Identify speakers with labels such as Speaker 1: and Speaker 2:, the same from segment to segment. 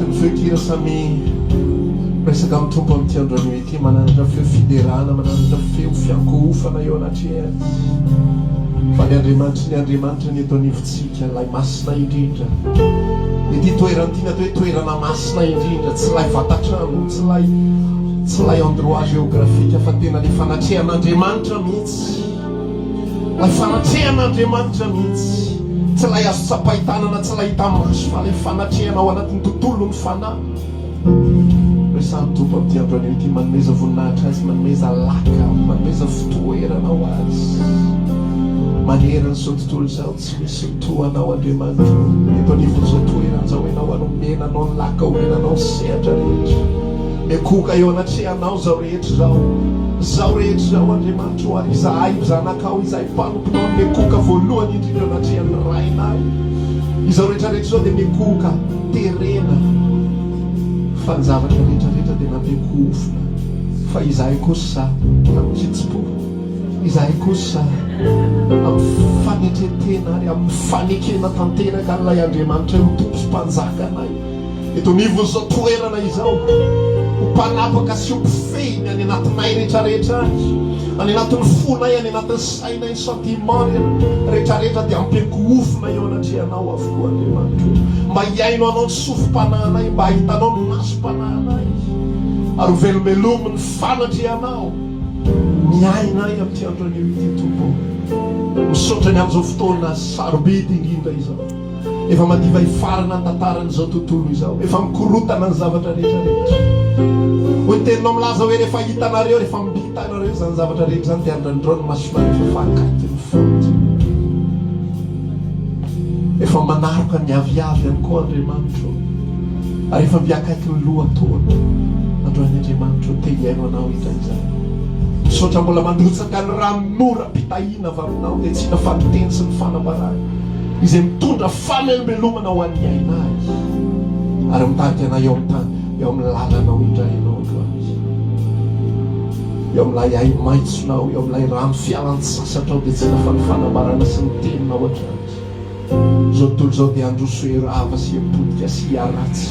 Speaker 1: anatin'ny feokira samy resaka amin'ny tompo amin'ity androany ity mananatra feo fiderana mananatra feo fiankohofana eo anatrehany fa ny Andriamanitra ny eto anivontsika lay masina indrindra ity toerana ity natao hoe toerana masina indrindra tsy lay vatatrano tsy lay endroit géographique fa tena le fanatrehan'Andriamanitra mihitsy lay fanatrehan'Andriamanitra mihitsy tsy lay azo tsapahitanana tsy lay hita maso fa lay fanatrehana ao anatin'ny tontolo ny fanahy resan'ny tompo amin'ity androany ity manomeza voninahitra azy manomeza laka manomeza fitoerana ho azy manerana zao tontolo zao tsy misy toanao Andriamanitra eto anivon'izao toerana zao enao anomenanao ny laka omenanao ny sehatra rehetra mikoka eo anatrehanao zao rehetra zao rehetra zao Andriamanitra ho ary izahay zanakao izahay mpanomponao mikoka voalohany indrindra anatrehan'ny rainay izao rehetrarehetra zao dia mikoka terena fa ny zavatra rehetrarehetra dia nampekofona fa izahay kosa amin'ny fitsipò izahay kosa amin'ny fanetretena ary amin'ny fanekena tanteraka an'ilay Andriamanitra io tompo sy mpanjaka anay eto anivon'izao toerana izao ho mpanapaka sy ho mpifehiny any anatinay rehetrarehetra any anatin'ny fonay any anatin'ny sainay ny sentiment rehetrarehetra dia ampiankohofona eo anatrehanao avokoa Andriamanitra mba hiainao anao ny sofim-panahinay mba hitanao ny masom-panahinay ary velomelomo ny fanatrehanao miainay amin'ity androany io ity tompo misaotra ny amin'izao fotoana sarobidy indrindra izao efa madiva hifarana ny tantaran'izao tontolo izao efa mikorotana ny zavatra rehetrarehetra ho teninao milaza hoe rehefa hitanareo rehefa mibitanareo zany zavatra rehetra zany dia andrandreo ny masonareo efa akaikiny foty efa manaroka ny aviavy ihany koa Andriamanitra ary efa miakaiky ny lohataona androany Andriamanitra te hiaino anao idraizany misaotra mbola mandrotsaka ny ranonora mpitahina avy aminao dia tsy hina fanoteny sy ny fanambarana izay mitondra famelobelomana ho an'ny ainay ary mitarika anay eo amin'ny tany eo amin'ny lalanao indrainao androany eo amin'ilay ay maitsonao eo amin'ilay rano fialan-tsasatrao dia tsy hina fa ny fanambarana sy ny teninao hatrany zao tontolo zao dia androso herava sy hiampodika sy hiaratsy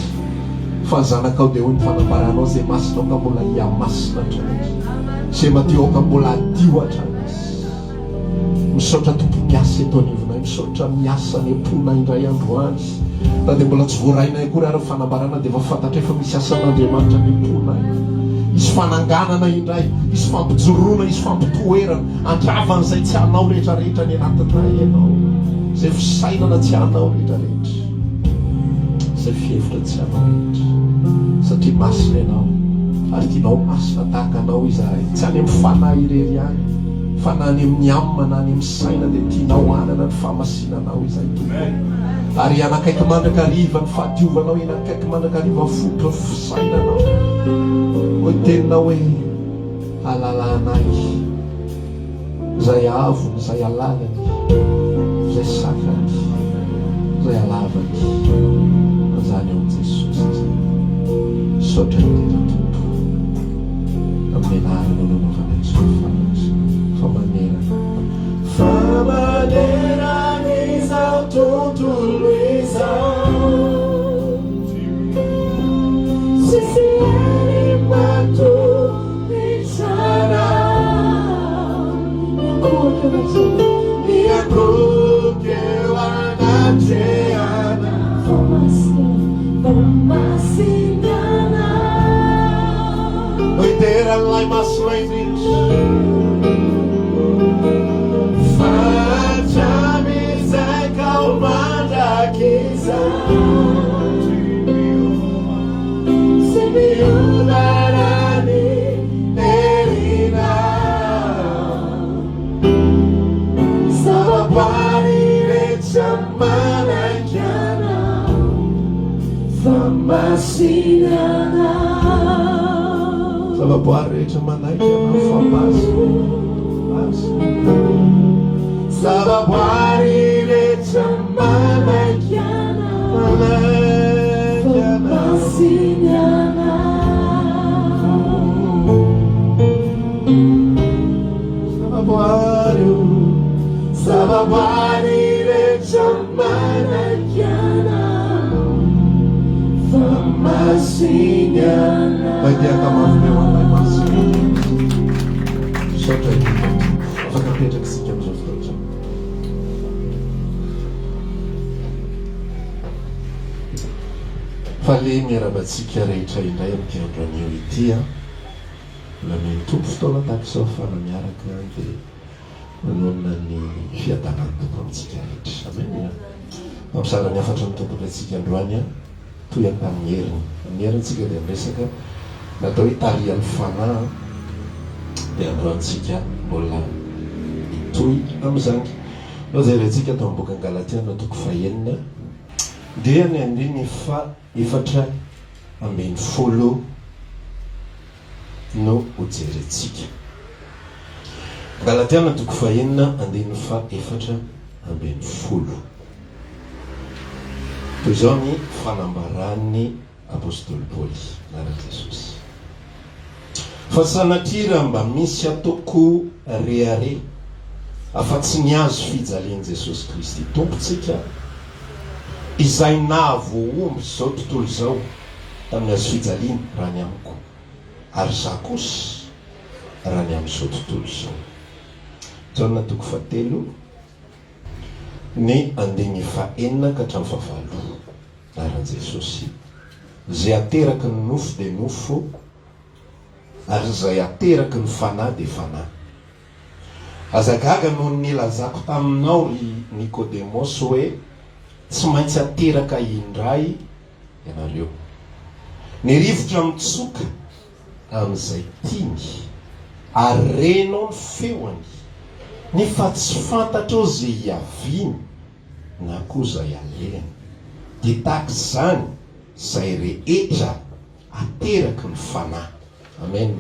Speaker 1: fa zanakao dia hoy ny fanambaranao zay masinao ka mbola hiamasina hatrany zay madio ka mbola adio hatrany misaotra tompo miasa eto anivonay misaotra miasa ny ampona indray androany na dia mbola tsy voarainay akory ary fanambarana dia efa fantatra efa misy asan'Andriamanitra ny amponay isy fananganana indray isy fampijoroana isy fampitoerana andravan'izay tsy hanao rehetrarehetra ny anatinay ianao zay fisainana tsy hanao rehetrarehetra zay fihevitra tsy hanao rehetra satria masina ianao ary tianao masina tahaka anao izahay tsy any amin'ny fanahy irery ihany fa na any amin'ny amina na any amin'ny saina dia tianao anana ny fahamasinanao izahay tompo ary anakaiky mandrakariva ny fahadiovanao anakaiky mandrakariva fotra fisainanao hoe teninao hoe alalanay zay avony zay alalany zay sakany zay alavany zany eo amin'ny Jesosy izay misaotra indrindra tompo amin'ny anarana anaovana izy famanerana izao tontolo izao sisiany matopisana miakoke eo anatreana famasinana oiteran'ilay masina indrindra Zavaboary rehetra manaiky anao zavaboary rehetra manaiky zavaboary rehetra manaiky Badiaka mavomeo anay masina saotra afaka apetraka isika amin'izao fotoatra. Fa le miarabantsika rehetra indray amin'ny andro anio ity mbola mitombo fotoana tahaka izao fana miaraka dia manonona ny fiadanany tompo amintsika rehetra. Amen. Mampisara ny afatra ny tompony antsika androany toy any tamin'ny heriny. Amin'ny herintsika dia miresaka natao hitarian'ny fanahy dia androantsika mbola toy amin'izany. Ao zay rentsika tao amin'ny boky Galatiana toko 4 dia ny andiny 4:10 no hojerentsika. Galatiana toko 4 andiny 4:10. Toy izao ny fanambaran'ny apôstôly Paoly naraka Jesosy. Fa sanatria mba misy atoko rehare afa-tsy ny azo fijalian'i Jesosy Kristy tompontsika izay nahavoaomby zao tontolo izao tamin'ny azo fijaliana raha ny amiko, ary za kosa raha ny amin'izao tontolo izao. Jaona toko 7 ny andiny 4:4 naran'i Jesosy. Zay ateraky ny nofo dia nofo, ary zay ateraky ny fanahy dia fanahy. Azagaga noho ny nilazako taminao ry Nikodemos hoe tsy maintsy ateraka indray ianareo. Ny rivotra mitsoka amin'izay tiany, ary renao ny feoany, ny fa tsy fantatrao zay hiaviany na koa zay alehany. Dia tahaka izany zay rehetra ateraky ny fanahy. Amen.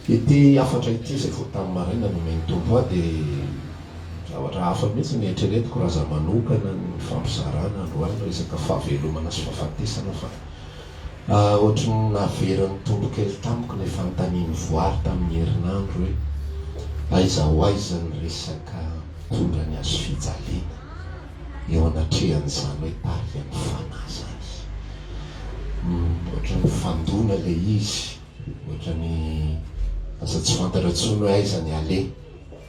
Speaker 1: Ity afatra ity zay vao tamin'ny maraina no meny tombo aho dia zavatra hafa mihitsy ny eritreretiko raha za manokana ny fampisarana androany resaka fahavelomana sy fahafatesana fa ohatry ny naveran'ny tombo kely tamiko ilay fanontaniany voary tamin'ny herinandro hoe aiza ho aiza ny resaka tondra ny azo fijaliana eo anatrehan'izany hoe tarian'ny fanahy zany. Ohatra ny fandona le izy, ohatra ny asa tsy fantatra tsony hoe aiza ny ale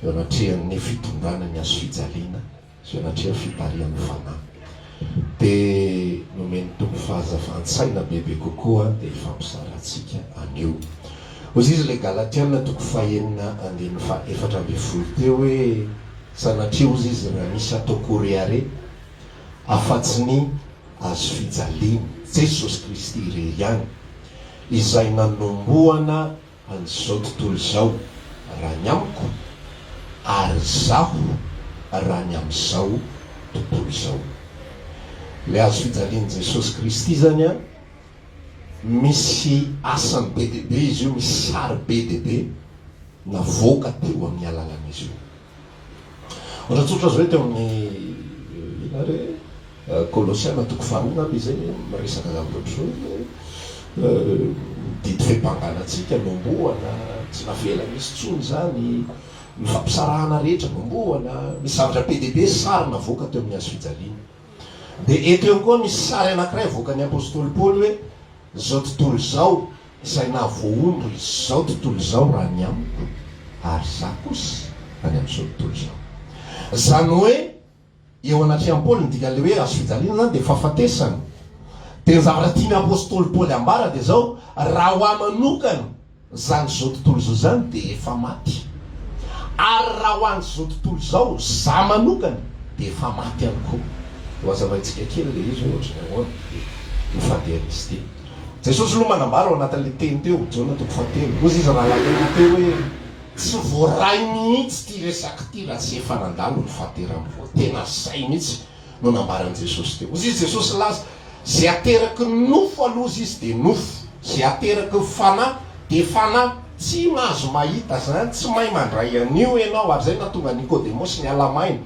Speaker 1: eo anatrehan'ny fitondrana ny azo fijaliana sy eo anatrehan'ny fitarian'ny fanahy. Dia nomeny tombo fahazavan-tsaina bebe kokoa dia ifampisarantsika anio. Ozy izy le Galatiana toko 4:4 teo hoe sanatria ozy izy raha misy atoko rehare afa-tsy ny azo fijaliana Jesosy Kristy irery ihany, izay nanombohana an'izao tontolo izao raha ny amiko, ary zaho raha ny amin'izao tontolo izao. Le azo fijalian'i Jesosy Kristy zany misy asany be dehibe izy io, misy sary be dehibe navoaka teo amin'ny alalan'izy io. Ohatratsotra azo hoe teo amin'ny inare Kolosiana toko 4 izay miresaka zavatra didy fempanganatsika nomboana, tsy navela misy tsony zany, ny fampisarahana rehetra nomboana, misy zavatra be dehibe sary navoaka teo amin'ny azo fijaliana. Dia eto eo koa misy sary anankiray avoakan'ny apôstôly Paoly hoe zao tontolo izao izay nahavoaomby zao tontolo izao raha ny amiko, ary za kosa raha ny amin'izao tontolo izao. Zany hoe eo anatrehan'ny Paoly ny dikale hoe azo fijaliana zany dia fahafatesana. Dia ny zavatra tiany apôstôly Paoly ambara dia zao, raha ho ahy manokana zany zao tontolo izao zany dia efa maty, ary raha ho an'izao tontolo izao za manokana dia efa maty ihany koa. Hoazavaintsika kely le izy ohatra ny ahoana mifandehan'izy ity. Jesosy aloha manambara ao anatin'le teny teo Jaona toko 7. Ozy izy raha lateny teo hoe tsy voaray mihitsy ty resaky ty raha tsy efa nandalo ny fahaterany voa. Tena zay mihitsy no nambaran'i Jesosy teo. Ozy izy Jesosy laza zay ateraky ny nofo aloha izy dia nofo, zay ateraky ny fanahy dia fanahy. Tsy mahazo mahita zany, tsy mahay mandray an'io ianao, ary zay nahatonga Nikodemosy ny alamaina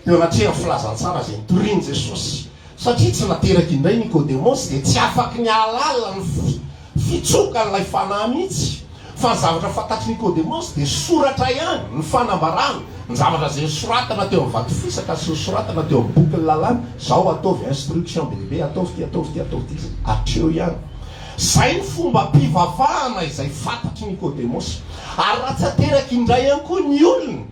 Speaker 1: eo anatrehan'ny filazantsara zay nitoriany Jesosy. Satria tsy nateraky indray Nikodemosy dia tsy afaky ny alala ny fitsokan'ilay fanahy mihitsy. Fa ny zavatra fantatry Nikodemosy dia soratra ihany ny fanambarana ny zavatra zay soratana teo amin'ny vato fisaka sy soratana teo amin'ny boky ny lalàna zao ataovy instruction be lehibe ataovy ty atreo ihany. Zay ny fomba mpivavahana izay fantatry Nikodemosy. Ary raha tsy ateraky indray ihany koa ny olona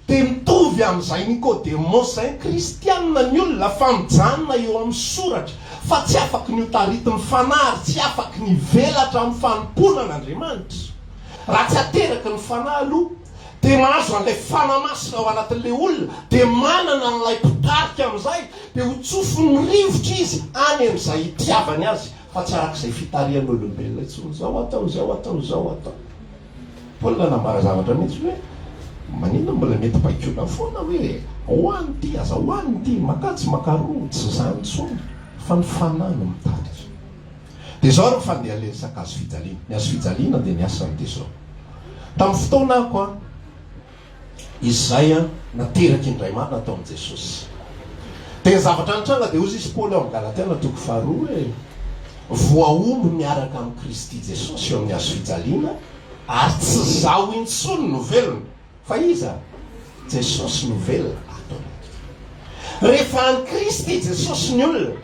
Speaker 1: de mitovy amin'izay Nikodemosy zay kristianina ny olona fa mijanona eo amin'ny soratra fa tsy afaky ny otarity ny fanahy, tsy afaky ny velatra amin'ny fanompona an'Andriamanitra. Raha tsy ateraky ny fanahy aloha de mahazo an'ilay fanamasina ao anatin'ilay olona de manana n'ilay mpitarika amin'izay de ho tsofin'ny rivotra izy any amin'izay itiavany azy fa tsy arak'izay fitarian'olombelona intsony. Zao atao. Paola nambara zavatra mihitsy hoe manina mbola mety baikona foana hoe hoany ty aza hoany ty makatsy makaroa tsy zany intsony fa ny fanahy no mitarika. De zao ro fandeha lesaka azo fijaliana. Ny azo fijaliana de ny asany de zao. Tamin'ny fotoanako a izay a nateraky indray marina atao amin'i Jesosy. De zavatra nitranga de ozy izy Paoly ao amin'ny Galatiana toko faharoa hoe voaomby miaraka amin'ny Kristy Jesosy eo amin'ny azo fijaliana ary tsy zaho intsony no velona fa iza Jesosy no velona atao. Rehefa any Kristy Jesosy ny olona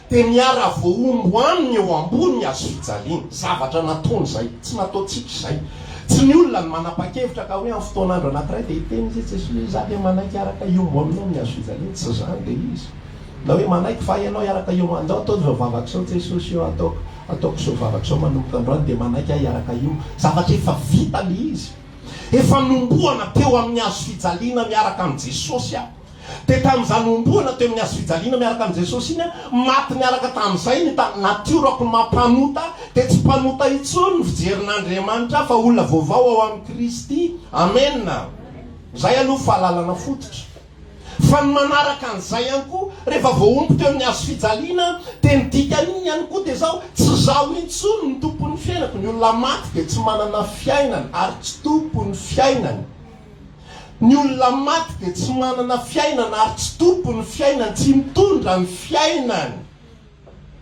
Speaker 1: de miara voaombo aminy eo ambony azo fijaliana. Zavatra nataony zay tsy nataontsika zay. Tsy ny olona ny manapa-kevitra ka hoe amin'ny fotoan'andro anankiray de hiteny izy Jesosy za de manaiky araka iombo aminao amin'ny azo fijaliana. Tsy zany de izy na hoe manaiky fa ianao iaraka iombo andao atao vavaka sao Jesosy eo ataoko so vavaka sao manomboka androany de manaiky ahy iaraka iombo. Zavatra efa vita le izy. Efa nomboana teo amin'ny azo fijaliana miaraka amin'ny Jesosy aho. De tamin'izany nomboana teo amin'ny azo fijaliana miaraka amin'ny Jesosy iny maty miaraka tamin'izay ny natiorako mampanota de tsy mpanota intsony ny fijerin'Andriamanitra fa olona vaovao ao amin'ny Kristy. Amen. Zay aloha fahalalana fototra. Fa ny manaraka an'izay ihany koa rehefa voaomby teo amin'ny azo fijaliana de ny dikan'iny ihany koa de zao tsy zaho intsony ny tompon'ny fiainako. Ny olona maty de tsy manana fiainana ary tsy tompon'ny fiainana. Ny olona maty de tsy manana fiainana ary tsy tompon'ny fiainana, tsy mitondra ny fiainana.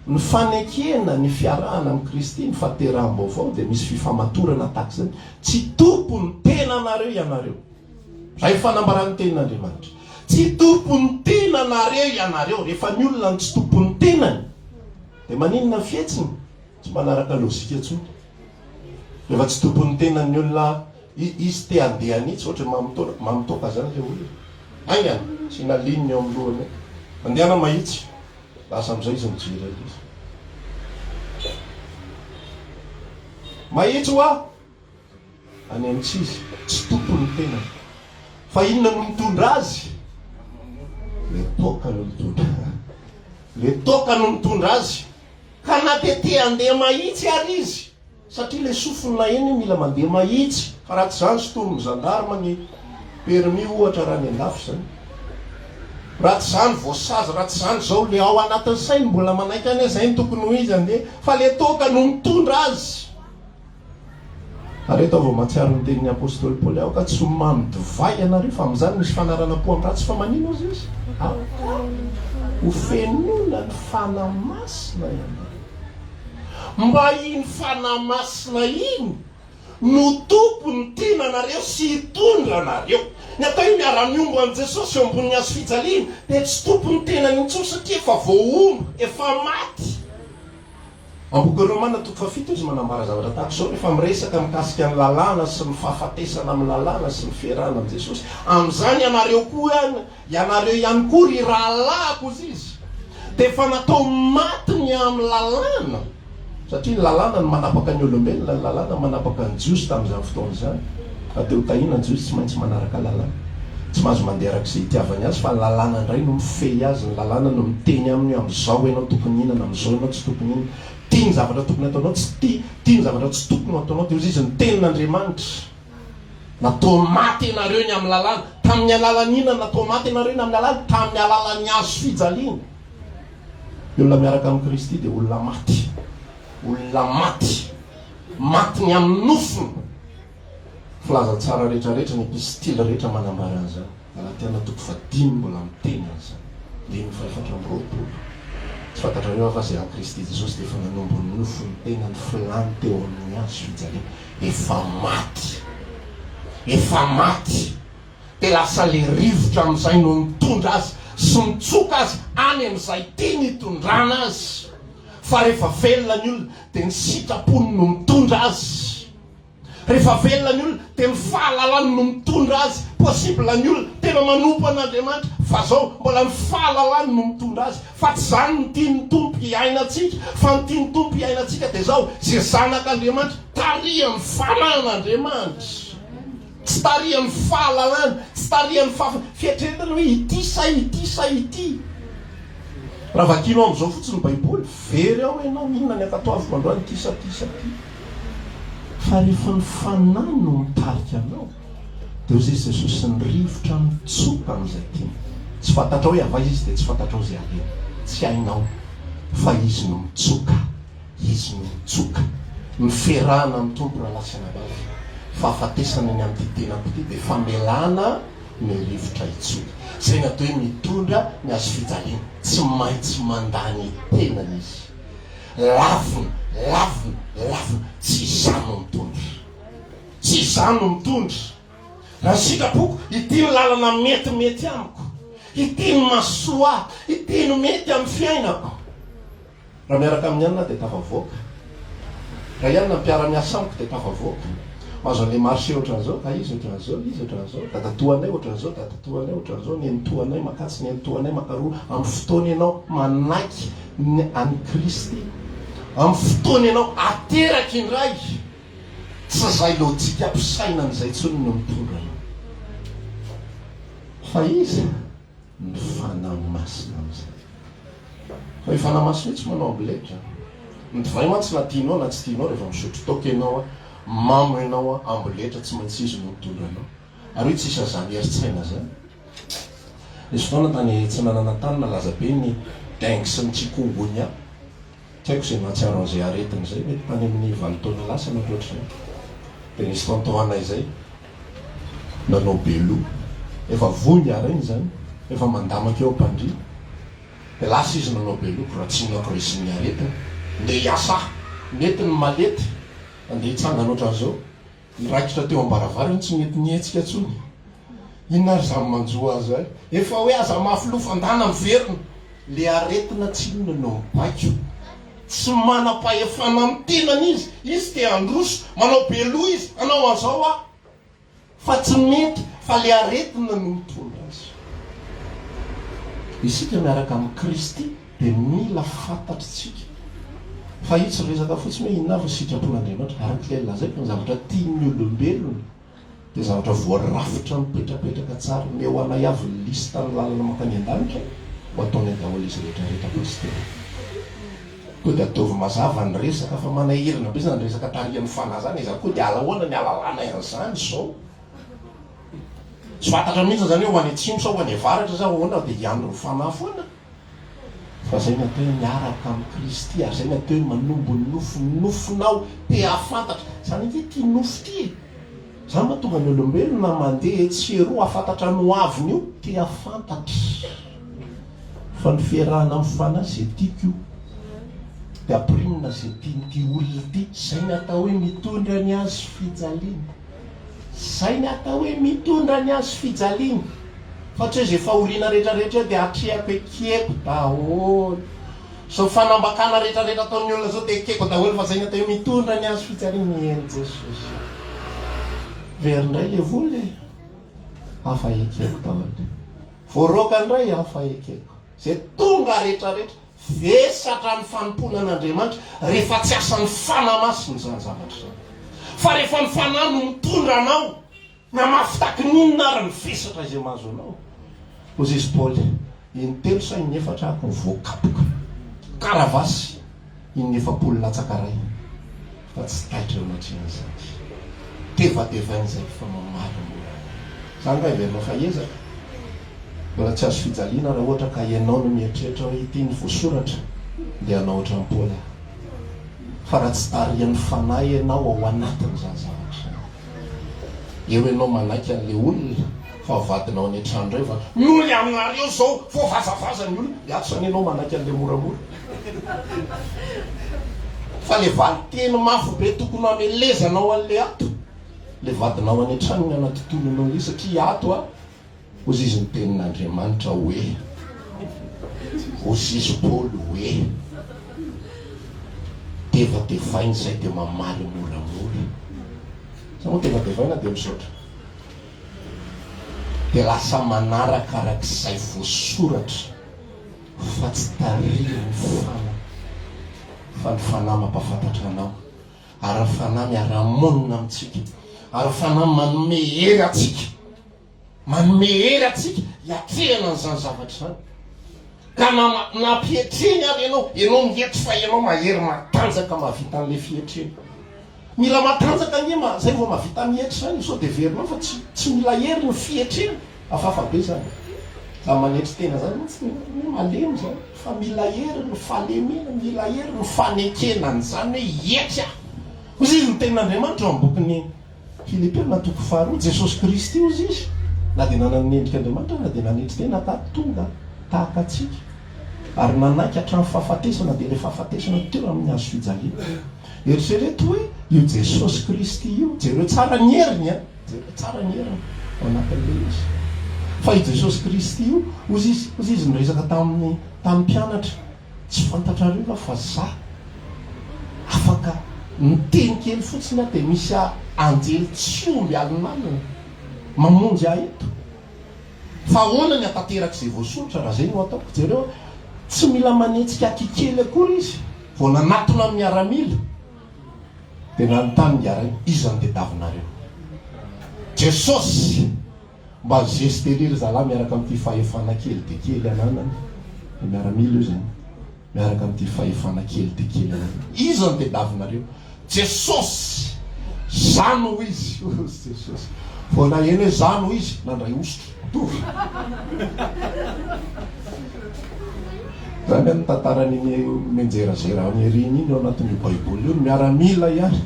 Speaker 1: Ny fanekena ny fiarahana amin'ny Kristy ny fahaterahm-baovao de misy fifamatorana tahak'izany. Tsy tompon'ny tenanareo ianareo. Zay fanambarany tenin'Andriamanitra. Tsy tompon'ny tenanareo ianareo. Rehefa ny olona ny tsy tompon'ny tenany de maninona fietsiny? Tsy manaraka lozika intsony. Rehefa tsy tompon'ny tenany ny olona izy te handeha anitsy ohatra mamitoka zany le olona. Aingana tsy nalininy eo amin'ny lohany. Andehana mahitsy. Lasa amin'izay izy mijery izy. Mahitsy hoa any amin'tsy izy tsy tompon'ny tenany. Fa inona no mitondra azy? Le toka no mitondra. Le toka no mitondra azy. Ka na de te handeha mahitsy ary izy. Satria le sofiny na eny mila mandeha mahitsy. Fa raha tsy zany sy tony gendarme ny permis ohatra raha ny andafy zany. Raha tsy zany voasazy, raha tsy zany zao le ao anatin'ny sainy mbola manaiky any zay ny tokony ho izy andeha. Fa le toka no mitondra azy. Ary eto vao matsiaro ny tenin'ny apôstôly Paoly aho ka tsy mamy divay ianareo fa amin'izany misy fanarana po amin'ny ratsy fa manino azy izy. Ho fenona ny fanamasina ianareo. Mba iny fanamasina iny no tompony tenanareo sy hitondra anareo. Ny atao io miara-miombo amin'i Jesosy eo ambonin'ny azo fijaliana de tsy tompony tenany intsony satria efa voaombo, efa maty. Amboky Romana toko 7 izy manambara zavatra tahaka zao rehefa miresaka mikasika ny lalàna sy ny fahafatesana amin'ny lalàna sy ny fiarahana amin'i Jesosy. Amin'izany ianareo koa ianareo ihany koa ry rahalahako izy. De efa natao maty ny amin'ny lalàna. Satria ny lalàna ny manapaka ny olombelona, ny lalàna manapaka ny jiosy tamin'izany fotoana izany. Ateo tahina ny jiosy tsy maintsy manaraka lalàna. Tsy mahazo mandeha arak'izay itiavany azy fa ny lalàna indray no mifehy azy, ny lalàna no miteny aminy amin'izao ianao tokony inana, amin'izao ianao tsy tokony inana. Tia ny zavatra tokony ataonao, tsy tia ny zavatra tsy tokony ataonao. De izy ny tenin'Andriamanitra. Natao maty ianareo ny amin'ny lalàna. Tamin'ny alalan'ina natao maty ianareo ny amin'ny lalàna, tamin'ny alalan'ny azo fijaliana. Ny olona miaraka amin'ny Kristy de olona maty. Olona maty. Maty ny amin'ny nofony. Filaza tsara rehetrarehetra ny epistily rehetra manambara an'izany. Galatiana toko 5 mbola miteny an'izany. 5:4. Tsy fantatrareo fa zay amin'ny Kristy Jesosy dia efa nanombo ny nofony tena ny filany teo amin'ny azo fijaliana. Efa maty. Efa maty. dia lasa le rivotra amin'izay no mitondra azy sy mitsoka azy any amin'izay tia nitondrana azy. Fa rehefa velona ny olona dia ny sitrapony no mitondra azy. Rehefa velona ny olona dia ny fahalalany no mitondra azy. Possible ny olona tena manompo an'Andriamanitra fa zao mbola ny fahalalany no mitondra azy. Fa tsy zany ny tiany tompo hiainantsika, fa ny tiany tompo hiainantsika dia zao zay zanak'Andriamanitra tarihan'ny fanan'Andriamanitra. Tsy tarihan'ny fahalalany, tsy tarihan'ny fiatretana hoe ity sa ity. Raha vakinao amin'izao fotsiny Baiboly, very ao ianao inona ny ankatoavy mandroany ity sa ity. Fa rehefa ny fanahy no mitarika anao, dia zay Jesosy ny rivotra mitsoka amin'izay tiany. Tsy fantatra hoe ava izy dia tsy fantatra zay alena. Tsy hainao fa izy no mitsoka. Izy no mitsoka. Miferahana amin'ny tompo raha lasana bavy. Fahafatesana ny amin'ny tenako ity dia famelana ny rivotra itsoka. Zay natao hoe mitondra ny azo fijaliana. Tsy maintsy mandany tenany izy. Lavina. Tsy izano mitondra. Tsy izano mitondra. Raha sitrapoko, ity ny lalana mety amiko. Ity ny masoa, ity ny mety amin'ny fiainako. Raha miaraka amin'ny anina dia tafavoaka. Raha ianina mpiara-miasa amiko dia tafavoaka. Mazo an'ilay marché ohatran'izao, izy ohatran'izao, dadatoanay ohatran'izao, nenitoanay makatsy, nenitoanay makaroa. Amin'ny fotoana ianao manaiky any Kristy, amin'ny fotoana ianao ateraky ny ray, tsy zay lojika ampisaina n'izay tsony no mitondra anao. Fa izy ny fanahy masina amin'izay. Fa i fanahy masina tsy manao amboletra. Ny divay mantsy na tianao na tsy tianao rehefa misotro toka ianao mamo ianao amboletra tsy maintsy izy no mitondra anao. Ary hoe tsisy azany eritsaina zany. Nisy fotoana tany tsy nanana tany nalaza be ny dingue sy ny tsikungunya. Tsy haiko izay mahatsiaro an'izay aretina izay, mety tany amin'ny 20 taona lasa na ohatr'izay. Dia nisy tontoana izay nanao belo. Efa vony arainy zany, efa mandamaka eo am-pandria. Dia lasa izy nanao belo, raha tsy nako resin'ny aretina. Ndeha hiasa, mety ny malety. Andeha hitsangana ohatran'izao, niraikitra teo ambaravarany tsy mety nietsika tsony. Inona ary zany manjoa azy ay? Efa hoe aza mafy lofan-dana miverina. Le aretina tsy inona no mibaiko. Tsy manam-pahefana amin'ny tenany izy te androso, manao belo izy, anao an'izao fa tsy mety, fa le aretina no mitondra azy. Isika miaraka amin'ny Kristy dia mila fantatritsika. Fa io tsy resaka fotsiny hoe inona fa sitrapon'Andriamanitra, arak'ilay lazaiko ny zavatra tian'ny olombelona dia zavatra voarafitra mipetrapetraka tsara. Meo anay avy ny lista ny lalana mankany an-danitra ho ataony daholo izy rehetrarehetra pastera. Koa dia ataovy mazava ny resaka fa manahirana be zany resaka tarihan'ny fanahy zany. Izy koa dia alahoana ny alalana an'izany zao. Tsy fantatra mihitsy zany hoe ho any atsimo sa ho any avaratra sa hoana dia hiandro ny fanahy foana. Fa zay natao hoe miaraka amin'ny Kristy, ary zay natao hoe manombo ny nofonao te hafantatra. Zany hoe ity nofo ity. Zany mahatonga ny olombelona mandeha tseroa hafantatra ny hoaviny io, te hafantatra. Fa ny fiarahana amin'ny fanahy zay tiako io. Dia amprimina zay tian'ity olona ity. Zay natao hoe mitondra ny azo fijaliana. Zay natao hoe mitondra ny azo fijaliana. Fa tsy hoe zay fahoriana rehetrarehetra dia atrehako ekeko daholo. So fanambakana rehetrarehetra ataon'ny olona zao dia ekeko daholo, fa zay natao hoe mitondra ny azo fijaliana eny Jesosy. Verindray le voly hafa ekeko daholo. Voaroka indray hafa ekeko. Zay tonga rehetrarehetra vesatra ny fanompona an'Andriamanitra rehefa tsy asan'ny fanahy masina zany zavatra zany. Fa rehefa ny fanahy no mitondra anao, na mafitaky n'inona ary ny vesatra izay mahazo anao. Hozy izy Paoly, in-telo sa in-efatra ako ny voakapoka. Karavasy, in-efapolo latsakaray. Fa tsy taitra eo anatrehany zany. Tevatevainy zay fa mamaly. Zany ka iverina faezaka. Mbola tsy azo fijaliana raha ohatra ka ianao no mieritreritra hoe ity ny voasoratra dia anao ohatran'ny Paoly. Fa raha tsy tarihan'ny fanahy ianao ao anatin'izany zavatra. Eo ianao manaiky an'ilay olona fa vadinao any an-trano indray fa noly aminareo zao fo vazavaza ny olona. Iatrany ianao manaiky an'ilay moramora. Fa le valiteny mafy be tokony hamelezanao an'ilay ato. Le vadinao any an-trano ny anaty tononao izy satria ato ozy izy ny tenin'Andriamanitra hoe osisy Paoly hoe tevatevainy zay de mamaly moramora sa moa tevatevaina de misaotra de lasa manaraka arak'izay voasoratra fa tsy tarihiny fana fa ny fanahy mampafantatra anao ary ny fanahy miara-monina amitsika ary fanahy manome hery atsika hiatrehana an'izany zavatra zany ka nampihetreny ary ianao mihetry fa ianao mahery matanjaka mahavita an'le fihetreny mila matanjaka angema zay vao mahavita mihetry zany sao de verinao fa tsy mila hery ny fihetrena afafa be zany za manetry tena zany tsy malemy zany fa mila hery ny fahalemena mila hery ny fanekenany zany hoe hietry ozy izy ny tenin'Andriamanitra amin'ny bokin'ny Filipiana toko 4 Jesosy Kristy ozy izy na de nanany endrika Andriamanitra na de nanetry tena tonga tahaka atsika ary nanaiky hatramin'ny fahafatesana de le fahafatesana teo amin'ny hazo fijaliana eritrereto hoe io Jesosy Kristy io jereo tsara ny heriny tsara ny heriny ao anatin'le izy fa io Jesosy Kristy io ozy izy nyresaka tamin'ny mpianatra tsy fantatrareo fa za afaka miteny kely fotsiny a de misy anjely tsy omby alinanana mamonjy ahy eto fa ahoana ny atateraka izay voasoratra raha zay no ataoko jereo tsy mila manetsika akikely akory izy vao nanatona amin'ny miaramila de nanontany miarany izy ny tediavinareo Jesosy mba zesterery zalahy miaraka amin'ity fahefana kely de kely ananany miaramila io zany miaraka amin'ity fahefana kely de kely ananany izy ny tediavinareo Jesosy zano izy Jesosy vao na eny hoe zano izy nandray osotro tovy zany ny tantarany menjerazera ny eriny iny ao anatin'io baiboly io miaramila ihany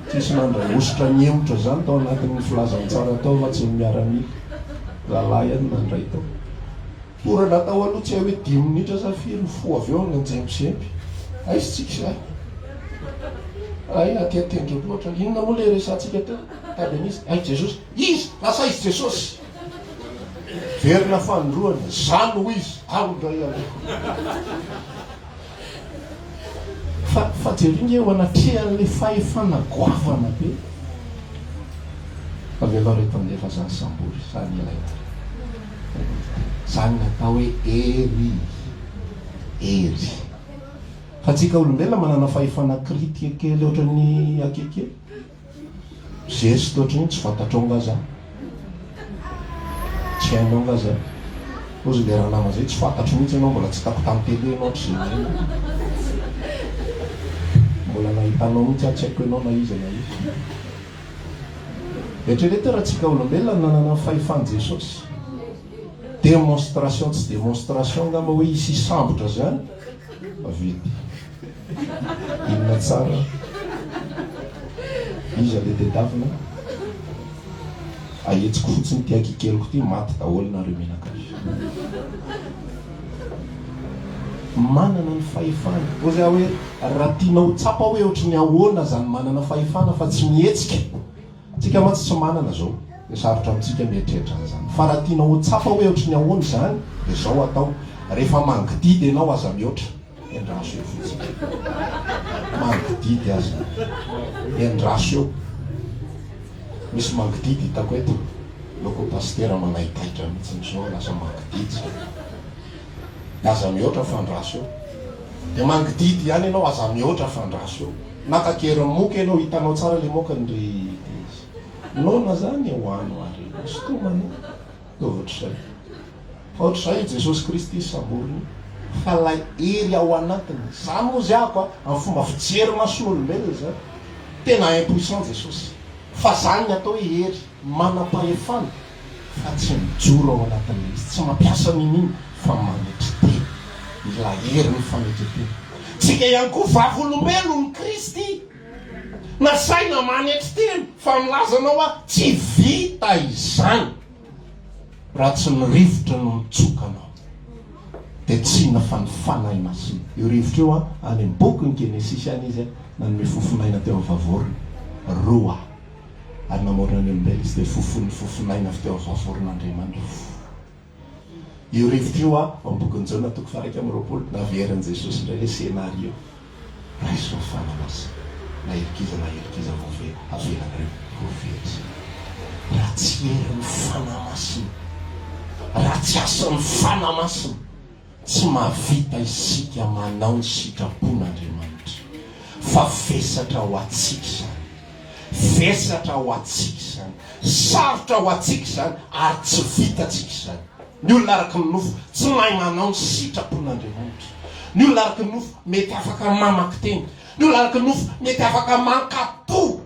Speaker 1: tsisy nandray ositra nyemotra zany tao anatin'ny filazantsara tao fa tsy miaramila zalahy ihany nandray tao orana tao aloha tsy hay hoe 10 minitra sa firy fo avy eo nanjempsempy aizy tsika zay ay atiatendro loatra inona moa le resantsika teo tadenisy ay Jesosy izy lasa izy Jesosy verina fandroany zano izy alondray fa jeriny eo anatrehan'le fahefana goavana be avelao reto andefa zany sambory zany ilay zany natao hoe ery fa tsika olombelona manana fahefana kritika kely ohatrany akeke zesy ohatrany tsy fantatrao ngaza tsy hainao ngaza ozy le raha nama zay tsy fantatro mihitsy ianao mbola tsy tako tamin'ny tele ianao tsy zay mbola nahitanao mihitsy tsy haiko ianao na izy na izy eritrereto raha tsika olombelona nanana fahefany Jesosy démonstration tsy démonstration ngamba hoe isy sambotra zany avity inona tsara izy ale tedavina ahetsiko fotsiny ty akikeliko ty maty daholonareo menakay manana ny fahefana ozy hoe raha tianao tsapa hoe ohatrany ahoana zany manana fahefana fa tsy mihetsika tsika matsy tsy manana zao de sarotra amitsika mieritreritra an'izany fa raha tianao tsapa hoe ohatrany ahoana zany de zao atao rehefa mangididy ianao aza mihoatra endraso eo fotsiny mangididy aza endraso eo misy mangididy hitako eto loko pastera manahitaitra mihitsy zao lasa mangididy aza mihoatra fandraso eo de mangididy ihany ianao aza mihoatra fandraso eo nakakery moka ianao hitanao tsara le moka ndry nona zany hoano ary sotomana ohatr'izay fa ohatr'izay Jesosy Kristy samboriny fa lay ery ao anatiny za moa zy ako amin'ny fomba fijery mason'olombelona zany tena impuissant Jesosy fa zany ny atao hoe hery manam-pahefana fa tsy mijoro ao anatin'le izy tsy mampiasa mininy fa manetry teny mila hery ny fanetry teny tsika ihany koa vavolombelo ny Kristy na saina manetry teny fa milazanao a tsy vita izany raha tsy nirivotra no mitsokanao de tsy na fanifanahy masina io rivotra eo a any amin'ny boky ny Genesis any izy nanome fofinaina teo amin'ny vavôriny roa ary namorona ny amin'ilay izy dia fofonaina avy teo avaforon'Andriamanitra. Io rivotra io amin'ny bokin'ny Jaona toko 1:20 naveran'i Jesosy indray ilay senario. Raha izao fanamasina na erikiza voave avelana ireo vovery. Raha tsy ery ny fanamasina, raha tsy asan'ny fanamasina, tsy mahavita isika manao ny sitrapon'Andriamanitra. Fa vesatra ho atsika izany, vesatra ho atsika izany, sarotra ho atsika izany, ary tsy vitatsika izany. Ny olona araka ny nofo tsy mahay manao ny sitrapon'Andriamanitra. Ny olona araka ny nofo mety afaka mamaky teny, ny olona araka ny nofo mety afaka mankato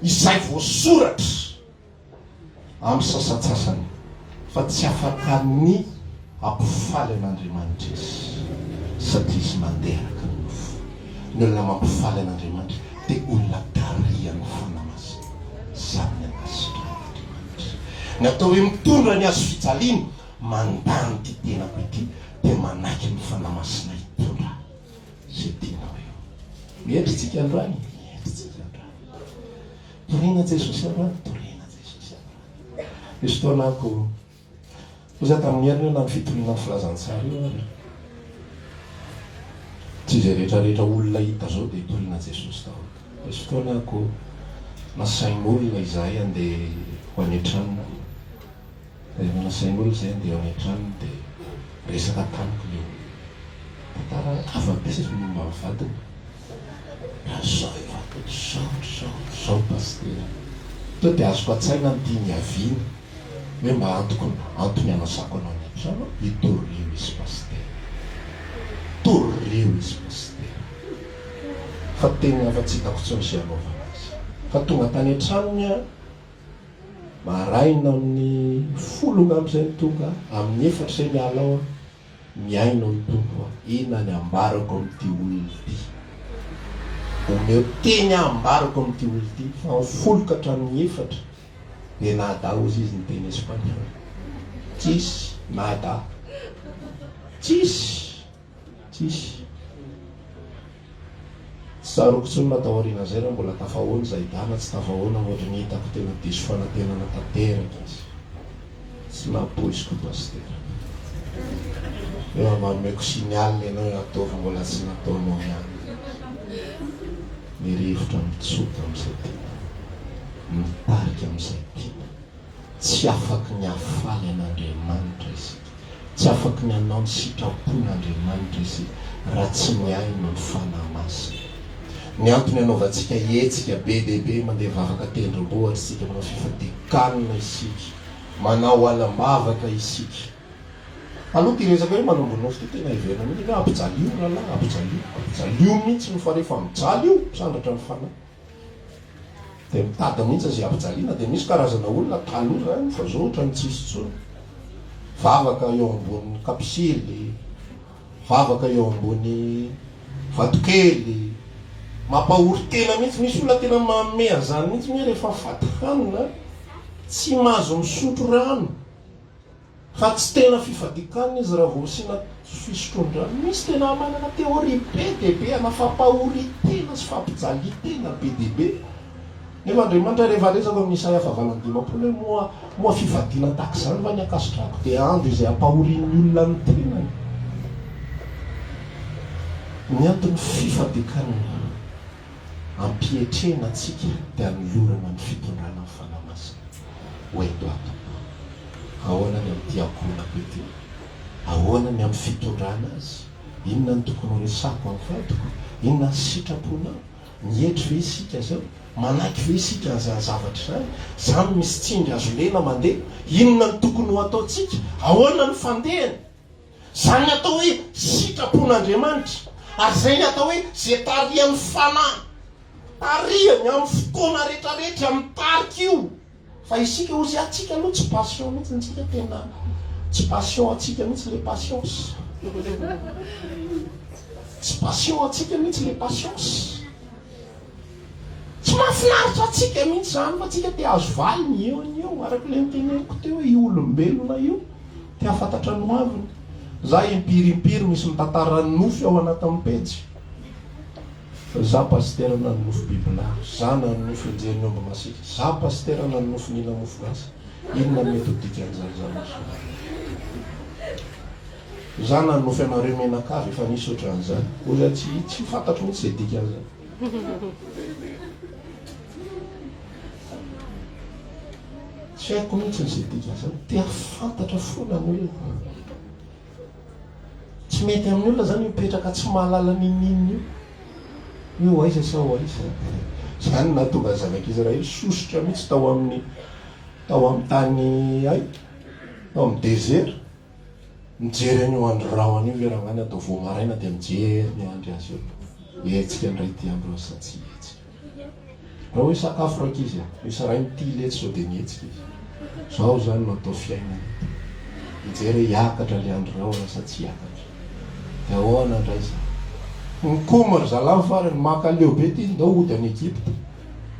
Speaker 1: izay voasoratra amin'ny sasatsasany, fa tsy afaka ny ampifaly an'Andriamanitra izy, satria izy mandeha araka ny nofo. Ny olona mampifaly an'Andriamanitra dia olona tarihan'ny fanamasina, izany ny anasitra'Andriamanitra. Ny atao hoe mitondra ny azo fijaliana, mandany ty tenako ity dia manaiky ny fanamasina hitondra izay tianao eo. Mihetritsika androany, mihetritsika androany. Torena Jesosy androany, torena Jesosy androany. Misy fotoanako ho za tamin'ny heriny io na ny fitoriana ny filazantsara io ary tsy izay rehetrarehetra olona hita zao dia hitoriana Jesosy daholo. Misy fotoanako nasain'olona izahay andeha ho any an-tranona. Dia nasain'olona izay andeha ho any an-tranona dia resaka tamiko ilay tantara afa-besa ny momba ny vadiny. Raha zao vadiny, zao pastera. Toa dia azoko an-tsaina ny tia niaviana hoe mba antony anasako anao ny an-trano, hitorio izy pastera. Torio izy pastera. Fa tena afa tsy hitako tsy misy anaovana azy. Fa tonga tany an-tranony a, maraina amin'ny 10 amin'izay ny tonga, amin'ny 4 miala ao miaino ny tompo ina ny ambarako amin'ity olona ity. Omeo teny ambarako amin'ity olona ity, fa amin'ny 10 ka hatramin'ny 4 dia nada ozy izy ny teny espanhol. Tsisy, nada. Tsisy. Saroko tsy nataoriana zay raha mbola tafahoana izay dana, tsy tafahoana ohatry ny hitako tena diso fanantenana tanteraka izy. Tsy napoisiko pastera. Eo mameko sinialina ianao ataovy mbola tsy nataonao ihany. Mirevitra mitsoka amin'izay tena, mitarika amin'izay tena. Tsy afaky ny hafaly an'Andriamanitra isika, tsy afaky ny hanao ny sitrapon'Andriamanitra isika raha tsy miaino ny fanamasina. Ny antony anaovantsika hetsika be dia be mandeha vavaka tendrombohitra isika, manao fifadikanina isika, manao alam-bavaka isika. Aloha ty resaka hoe manambony nofo ty tena hiverina mihitsy hoe ampijalio rahalahy, ampijalio mihitsy no fa rehefa mijaly io sandratra ny fanahy. Dia mitady mihitsy izay ampijaliana. Dia misy karazana olona taloha zany fa zao ohatra ny tsisy tsony. Vavaka eo ambony kapisily, vavaka eo ambony vatokely, mampahory tena mihitsy. Misy olona tena mamea zany mihitsy hoe rehefa faty hanina tsy mahazo misotro rano, fa tsy tena fifadikanina izy raha vao asiana fisotron-drano. Misy tena manana teoria be dia be ana fampahory tena sy fampijaly tena be dia be. Nefa Andriamanitra rehefa resaka amin'ny Isaia 9:20 hoe moa fivadiana tahaka izany va ny akasitrako, dia andro izay ampahorian'ny olona ny tenany. Ny antony fifadikanina, ampietrena antsika dia hanolorana ny fitondrana ny fanamasina. Oeto ato, ahoana ny amin'ny diakonako ety, ahoana ny amin'ny fitondrana azy, inona ny tokony resako amin'ny vadiko, inona ny sitraponao, mihetry ve isika zao, manaiky ve isika an'izany zavatra izany, izany misy tsindry azo lena mandeha, inona ny tokony ho ataontsika, ahoana ny fandehany. Izany atao hoe sitrapon'Andriamanitra, ary izay ny atao hoe zay tarihan'ny fanahy, tarihany amin'ny fotoana rehetrarehetra mitarika io. Fa isika ozy atsika aloha tsy passion mihitsy ntsika, tena tsy passion atsika mihitsy le patience. Tsy passion atsika mihitsy le patience. Tsy mahafinaritra atsika mihitsy zany, fa atsika te azo valy ny eo ny eo. Araka le niteneniko teo hoe io olombelona io te hafantatra ny hoaviny. Za impirimpiry misy mitantara ny nofy ao anatin'ny pejy. za pastera nanonofo bibla, za nanonofo enjerin'ny omba masika, za pastera nanonofo nina mofo gasy. Inona mety ho dikan'izany zany za nanonofo ianareo menakavy efa nisy ohatran'izany. Oza tsy fantatro mihitsy izay dikan'izany. Tsy haiko mihitsy n'izay dikan'izany. Tea fantatra foana ny olona. Tsy mety amin'ny olona zany mipetraka tsy mahalala ninnininy io. Io aiza sa ho aiza. Zany nahatonga zanak'Israely sosotra mihitsy tao amin'ny tany ay, tao amin'ny désert. Mijery an'io andro rahona io verangany atao voamaraina dia mijery miandry azy eo. Etsika indray ty andro asa tsy etsika. Raha hoe sakafo rakizy misy ray mity letsy zao dia nietsika izy. Zao zany no atao fiainana. Mijery hiakatra le andro rahona sa tsy hiakatra. Dia ahoana indray zany. Ny komary zalahy farany makaleo be ty ndao ody any Egypte.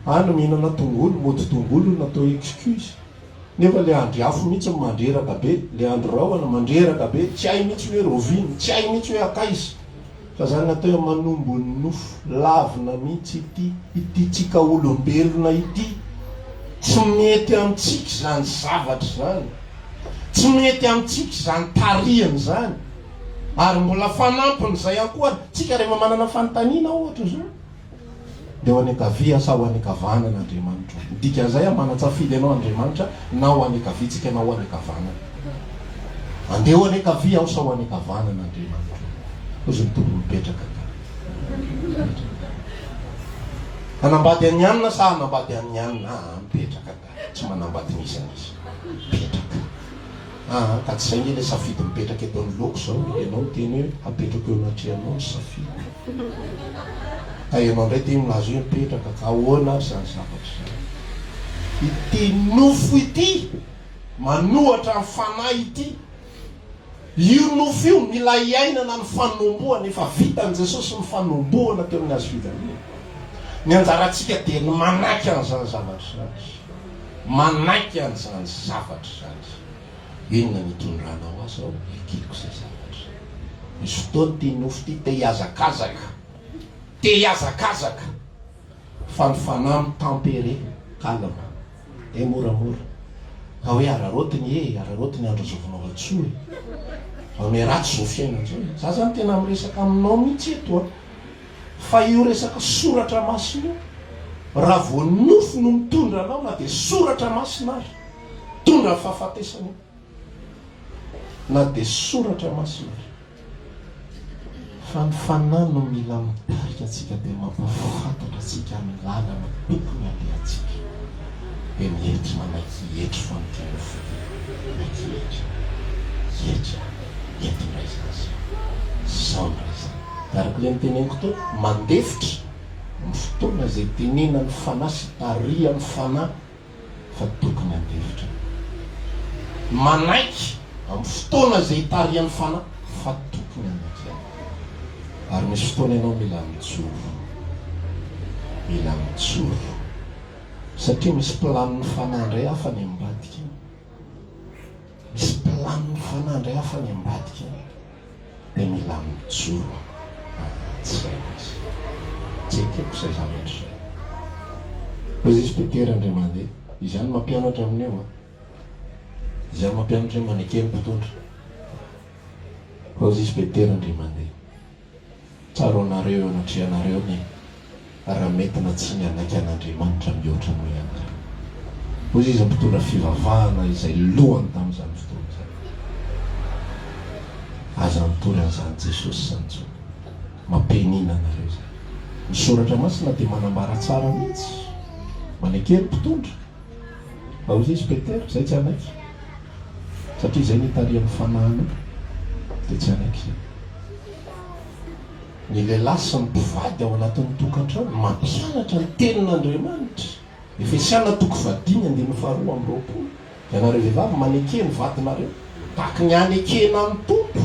Speaker 1: Ano mihinana tongolo, mody tongolo natao excuse. Nefa le andro afo mihitsy mandreraka be, le andro rahona mandreraka be, tsy hay mihitsy hoe roviny, tsy hay mihitsy hoe akaiza. Fa zany natao manombo ny nofo lavina mihitsy ity tsika olombelona ity. Tsy mety amintsika zany zavatra zany. Tsy mety amintsika zany tarihany zany. Ary mbola fanampiny zay akoa tsika rehefa manana fanontaniana ohatra zao. Dia ho anekavia sa ho anekavanana Andriamanitra. Dikan'izay manatsafidy ianao Andriamanitra na ho anekavitsika na ho anekavanana. Andeha ho anekavia aho sa ho anekavanana Andriamanitra. Ozy mitovy mipetraka ka. Anambady any anina sa anambady any anina? Mipetraka ka. Tsy manambady misy an'izy. Mipetraka. Ka tsy zay le safidy mipetraka eto amin'ny loko zao. Ianao teny hoe apetraka eo anatrehanao ny safidy. Ianao indray ty milazo hoe mipetraka ka ahoana zany zavatra zany. Ity nofo ity manohatra ny fanahy ity. Io nofo io mila iainana ny fanombohana. Efa vitan'i Jesosy ny fanombohana teo amin'ny hazo fijaliana. Ny anjarantsika dia ny manaiky an'izany zavatra zany. Manaiky an'izany zavatra zany. Inona ny itondranao azy ao ekiloko izay zavatra. Misy fotoana ty nofo ty te hiazakazaka. Te hiazakazaka. Fa ny fanahy mitempéré, calme. Dia moramora. Ka hoe ararotiny ararotiny andro azovinao atsoa. Ame ratsy zao fiainana zao. Za zany tena miresaka aminao mihitsy eto. Fa io resaka soratra masina io. Raha vao nofo no mitondra anao na dia soratra masina ary. Tondra fahafatesana io. Na dia soratra masina ary. Fa ny fanahy no mila mitarika atsika dia mampafantatra atsika amin'ny lalana tokony alehantsika. Dia mihetry manaiky hetry fa ny tinofo. Maiky hetry. Hetry. Hetry indray zazy. Sao indray zany. Araka ilay niteneniko teo, mandefitra ny fotoana izay tenena ny fanahy sy taria ny fanahy fa tokony andefitra. Manaiky amin'ny fotoana izay taria ny fanahy fa tokony andefitra. Ary misy fotoana ianao mila mijoro. Mila mijoro. Satria misy planin'ny fanahy indray hafa ny ambadika. Misy planin'ny fanahy indray hafa ny ambadika. Dia mila mijoro. Tsy haiko izay zavatra. Ozy izy Petera indray mandeha. Izy ihany mampianatra amin'ny eo. Izy ihany mampianatra hoe manekeny mpitondra. Ozy izy Petera indray mandeha. Tsara anareo anatrehanareo ny raha mety na tsy mianaiky an'Andriamanitra mihoatra no ihany. Ozy izy mpitondra fivavahana izay lohany tamin'izany fotoana izany. Aza mitory an'izany Jesosy santsony. Mampenina anareo zany. Ny soratra masina dia manambara tsara mihitsy. Manekeny mpitondra. Ozy izy Petera, izay tsy anaiky. Satria izay nitarian'ny fanahana dia tsy anaiky izay. Ny lehilahy sy ny mpivady ao anatin'ny tokantrano mampianatra ny tenin'Andriamanitra. Efesiana toko 5:20. Ianareo vehivavy manekeny vadinareo tahaka ny anekena amin'ny tompo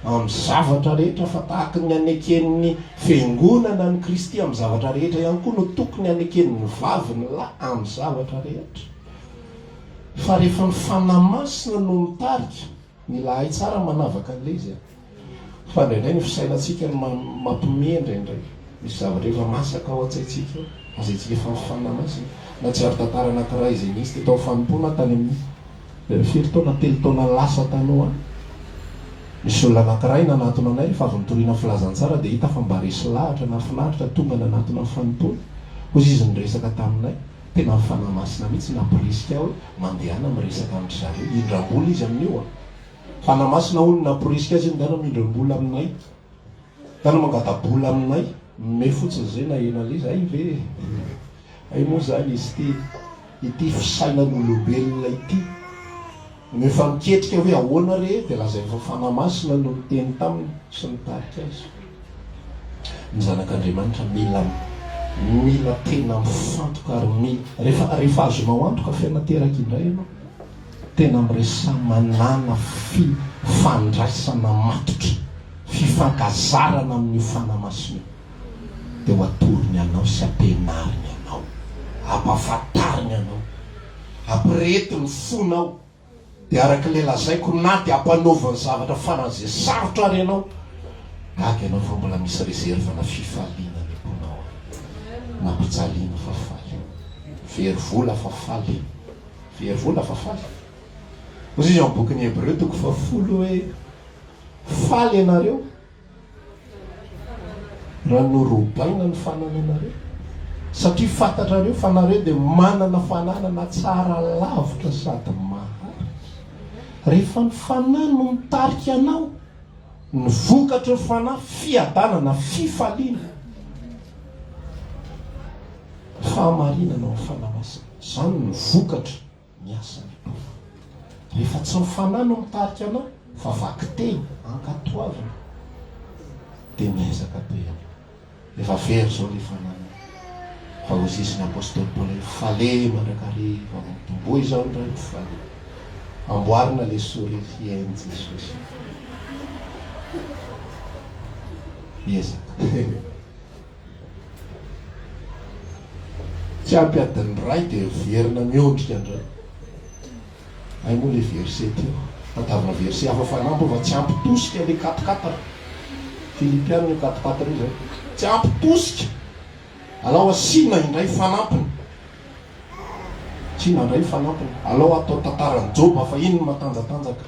Speaker 1: amin'ny zavatra rehetra, fa tahaka ny aneken'ny fiangonana ny Kristy amin'ny zavatra rehetra ihany koa no tokony aneken'ny vavy ny lahy amin'ny zavatra rehetra. Fa rehefa ny fanahy masina no mitarika, mila hay tsara manavaka an'ilay izy. Fa indraindray ny fisainantsika ny mampime indraindray. misy zavatra efa masaka ao atsaitsika azaitsika efa mifanina masina na tsy ary tantara anankiray izay nisy tetao fanompona tany amin'ny firy taona telo taona lasa tany ao misy olona anankiray nanatona anay rehefa avy mitoriana filazantsara dia hita fa mba resy lahatra na finaritra tonga nanatona ny fanompona ozy izy nyresaka taminay tena mifana masina mihitsy nampirisika hoe mandehana miresaka amin'ny zareo indram-bola izy amin'io fanamasina olo nampirisika azy ndana mindram-bola aminay dana mangatabola aminay me fotsiny zay na ena le zay ve ay moa zany izy ity fisainan'olombelona ity mefa miketrika hoe ahoana re dia lazay fa fanamasina no miteny taminy sy nitarika azy ny zanak'Andriamanitra mila tena mifantoka ary rehefa azonao antoka fiainateraka indray ianao tena miresa manana fandraisana matotra fifankazarana amin'io fanamasina dia ho atoriny anao sy ampianariny anao ampafantariny anao ampirety ny fonao dia araka le lazaiko na dia ampanaovany zavatra fanazay sarotra ary ianao gaga ianao fa mbola misy reserve na fifaliana ny ponao nampijaliana fa faly verivola fa faly verivola fa faly ozy izy amin'ny bokin'ny Hébreu toko fa 10 hoe faly ianareo raha norobaina ny fanana anareo satria fantatrareo fa nareo dia manana fananana tsara lavitra sady mahary rehefa ny fanahy no mitarika anao ny vokatra ny fanahy fiadanana fifaliana fahamarinana ny fanamasina zany ny vokatra miasany rehefa tsy ny fanahy no mitarika anao fa vakiteny ankatoavina dia miezaka toerana efa very zao le fanana fa ozisy ny apôstôly Paoly fale mandrakare tomboy zao ndray fale amboarina le sorefiainy Jesosy ezaka tsy ampy adiny ray dia verina miondrika andray ay moa le verset io fantavina verset hafa fanampy fa tsy ampy tosika le 4-4 Filipiana le 4-4 io zay tsy ampy tosika alao asina indray fanampiny tsina indray fanampiny alao atao tantarany Joba fa iny matanjatanjaka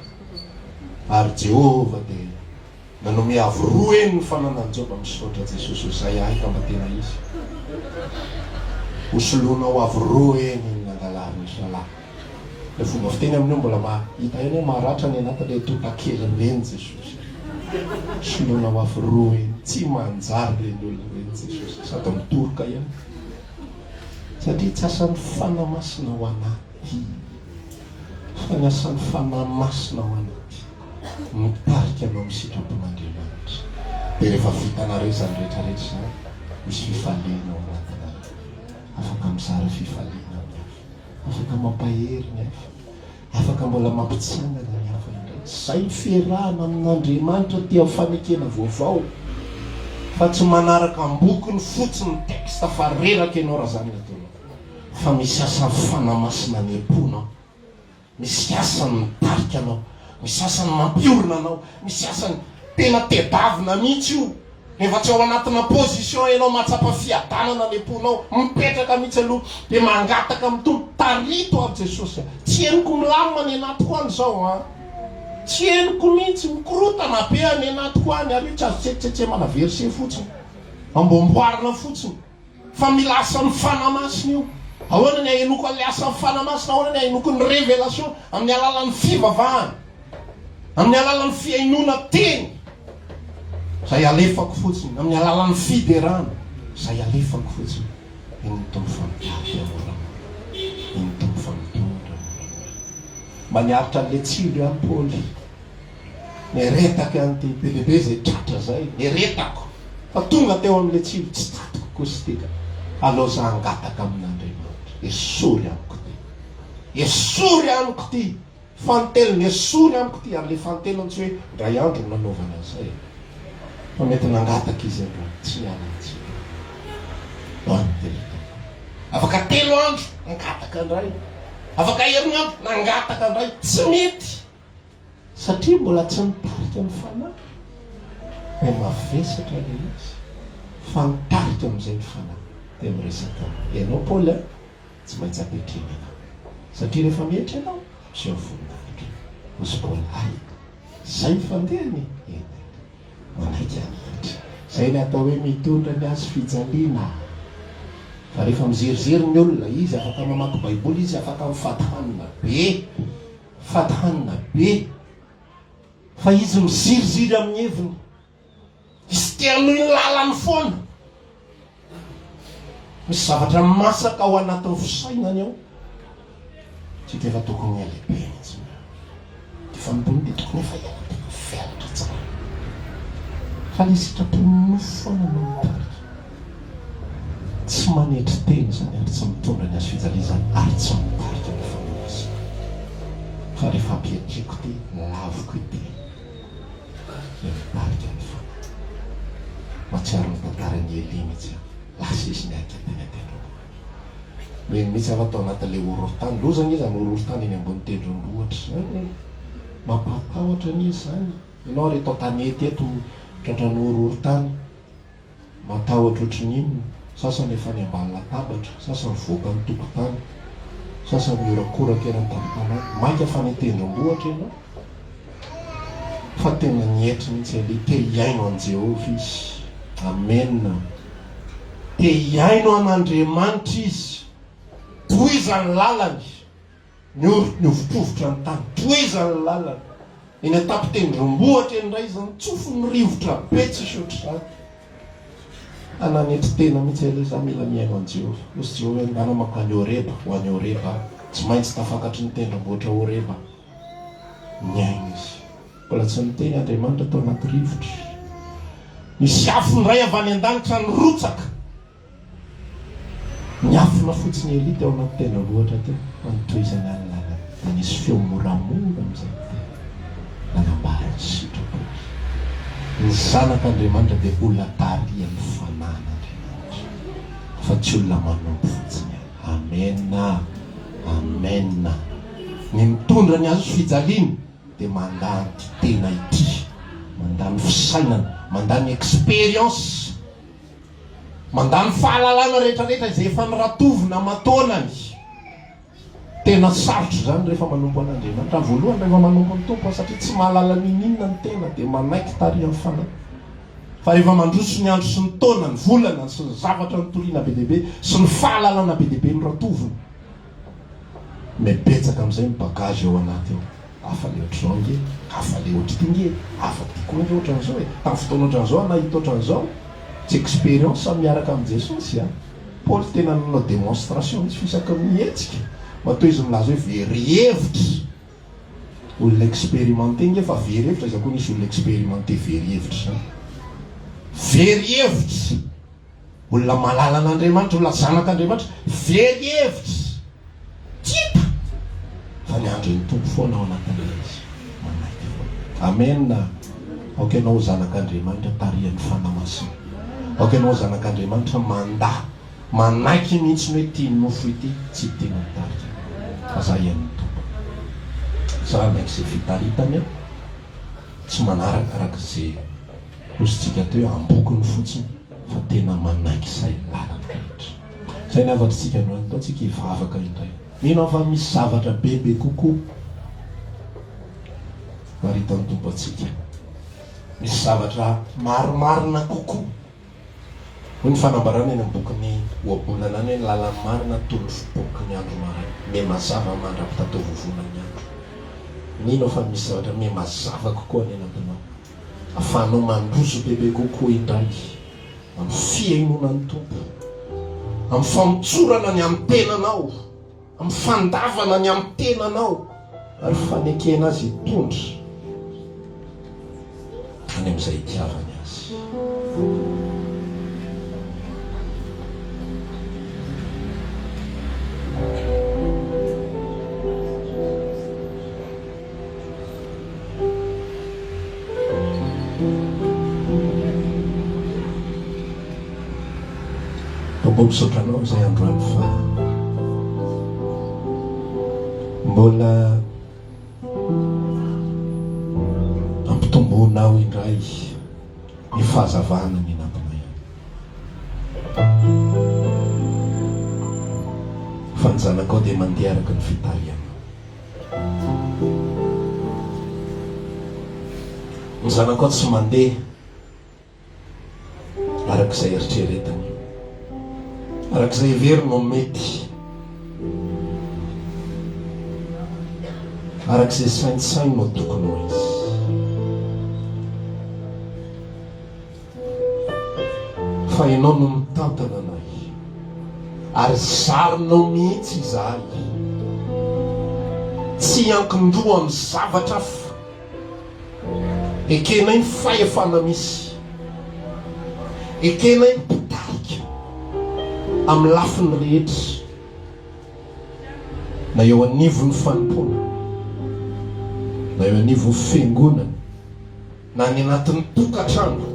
Speaker 1: ary Jehova dia nanome avy roa eny ny fananany Joba misaotra Jesosy zay ahy ka mba tena izy hosolonao avy roa eny nangalariny salahy le fomba fiteny amin'io mbola mahita eny hoe maharatra ny anatin'le totakeliny reny Jesosy solonao avy roa eny tsy manjary reny olona reny Jesosy sady mitoroka ihany satria tsy asan'ny fanamasina ho anaty fa ny asan'ny fanamasina ho anaty mitarika anao amin'ny sitrapon'Andriamanitra dia rehefa vitanareo zany rehetrarehetra zany misy fifaliana ao anatinareo afaka mizara fifaliana ny hafa afaka mampahery ny hafa afaka mbola mampitsangana ny hafa indray zay fiarahana amin'Andriamanitra tia fanekena vaovao fa tsy manaraka ambokiny fotsiny texte fa reraka ianao raha zany ataonao fa misy asan'ny fanamasina ny amponao misy asany mitarika anao misy asany mampiorina anao misy asany tena tedavina mihitsy io nefa tsy ao anatina position ianao mahatsapa fiadanana ny amponao mipetraka mihitsy aloha dia mangataka mitombo tarito av Jesosy tsy henoko milamina ny anatiko any zao tsy henoko mihitsy mikorotana be any anatiko any ary tsy azo tsetsetsemana verset fotsiny ambomboarina fotsiny fa mila asan'ny fanamasina io ahoana ny ahenoko an'le asan'ny fanamasina ahoana ny ahenoko ny révélation amin'ny alalan'ny fivavahana amin'ny alalan'ny fiainona teny zay alefako fotsiny amin'ny alalan'ny fiderana zay alefako fotsiny iny tombo fanotary amorana iny tombo fanotondra mba niaritra an'le tsilo ihany Paoly neretaka an'ity belehibe zay tratra zay neretako fa tonga teo amin'le tsilo tsy tatiko kositika alao za angataka amin'Andriamanitra esory amiko ty esory amiko ty fanteliny esory amiko ty ary le fanteliny tsy hoe ndray andro nanaovana zay fa mety nangataka izy andro tsy nialantsy afaka telo andro nangataka andray afaka herinandro nangataka andray tsy mety satria mbola tsy nitarika ny fanahy hoe mavesatra le izy fanitarika amin'izay ny fanahy dia miresaka ianao Paoly tsy maintsy apetrena ianao satria rehefa mihatra ianao sy voninahitra osy Paoly zay fandehany manaiky anihitra zay ny atao hoe mitondra ny azy fijaliana. Fa rehefa mizerizery ny olona izy afaka mamaky baiboly izy afaka fatihanina be fa izy miziriziry amin'ny heviny izy tealohy ny lalany foana. Misy zavatra masaka ao anatin'ny fisainany ao tsika efa tokony alehibe mihitsy ty fanompony dia tokony efa ianatena felatra tsara fa le sitrapon'ny foana no mitarika tsy manetry teny zany ary tsy mitondra ny azy fijalizany ary tsy mitarika ny fanomasina fa rehefa ampiatriko ty laviko ity le mitarika ny fana matsiaro ny tantarany Elia mihitsy lasa izy ny aketany atendrombohitra reny mihitsy afa atao anatin'le ororotany lozana izy amin'ny ororotany eny ambony tendrombohitra mampatahotra ny izy zany. Ianao reto tanety eto tratrany ororotany matahotra ohatran'ino sasany efa ny ambany latabatra sasany voaka ny tokotany sasany miorakoraka erany tampon-tanàna mainka fa ny tendrombohitra ianao fa tena nietry mihitsy ale te hiaino an' Jehovah izy. Amen. Te hiaino an'Andriamanitra izy tohizany lalany ny ovitrovotra ny tany tohizany lalany eny atapy-tendrombohitra eny ray zany tsofo ny rivotra betsy isotr'izany ananetry tena mihitsy ale za mila miaino an' Jehovah. Osy Jehovah ndana makany Oreba ho any Oreba tsy maintsy tafakatry ny tendrombohitra Oreba miaino izy mbola tsy miteny Andriamanitra tao anaty rivotra misy afony ray avy any an-danitra nyrotsaka niafina fotsiny Elia teo anaty tendrombohitra teo manotoizany any lalana da nisy feo moramora am'izay nanambarany sitrapo ny zanak'Andriamanitra dia olona tarian'ny fanan'Andriamanitra fa tsy olona manompo fotsiny. Amena. Amen. Ny mitondra ny azo fijaliana dia mandany ty tena ity mandany fisainana mandany expérience mandany fahalalana rehetrarehetra izay efa niratovina matonany. Tena sarotro zany rehefa manompo an'Andriamanitra voalohany rehefa manompo ny tompo satria tsy mahalala ninina ny tena dia manaiky tarian'ny fanahy. Fa rehefa mandroso ny andro sy ny taona ny volana sy ny zavatra nitoriana be dehibe sy ny fahalalana be dehibe niratovina mibetsaka amin'izay ny bagage ao anaty ao hafa le ohatr'izao nge hafa le ohatry ty nge hafa ty koa nge ohatran'izao e tamin'ny fotoana ohatran'izao anahita ohatran'izao tsy expérience samy miaraka amin'i Jesosy a. Paoly tena nanao démonstration misy fisaka mihetsika matoa izy milaza hoe very-hevitra olona expérimenté nge fa very-hevitra izy koa nisy olona expérimenté very-hevitra zany. Very-hevitra olona malala an'Andriamanitra olona zanak'Andriamanitra very-hevitra tita fa ny andro ny tompo foana ao anatin'ilay izy manaiky foana. Amen. Aoka ianao zanak'Andriamanitra tarian'ny fanamasina aoka ianao zanak'Andriamanitra manaiky mihitsy ny hoe tia nofo ity tsy tena mitarika fa za ian'ny tompo za maiky izay fitaritany tsy manarakaraka izay ositsika teo ambokiny fotsiny fa tena manaiky izay lalany rehetra. Zay ny avatritsika no atao tsika hivavaka indray mino fa misy zavatra bebe kokoa maritan'ny tompo atsika misy zavatra maromarina kokoa hoy ny fanambarana eny ambokiny oabolana any hoe lalany marina tolo fiboky ny andro maraina me mazava mandra-pitatao-vovona ny andro. Mino fa misy zavatra me mazava kokoa any anatinao afahanao mandroso bebe kokoa indray amin'ny fiainonany tompo amin'ny famotsorana ny amin'ny tenanao amin'ny fandavana ny amin'ny tenanao ary fanekena azy hitondra any amin'izay itiavany azy. Mbo misotranao izay androany fa mbola ampitomboanao indray ny fahazavana ny nampinay fa ny zanakao dia mandeha araka ny fitariana. Ny zanakao tsy mandeha arak'izay eritreretiny, arak'izay heveriny no mety, arak'izay saintsainy no tokony ho izy. Fa ianao no mitantana anay ary zarinao mihitsy izahay, tsy ankin-doha amin'ny zavatra fa ekenay ny fahefana misy, ekenay ny pitarika amin'ny lafiny rehetra, na eo anivon'ny fanompona, na eo anivon'ny fiangonana, na ny anatin'ny tokantrano,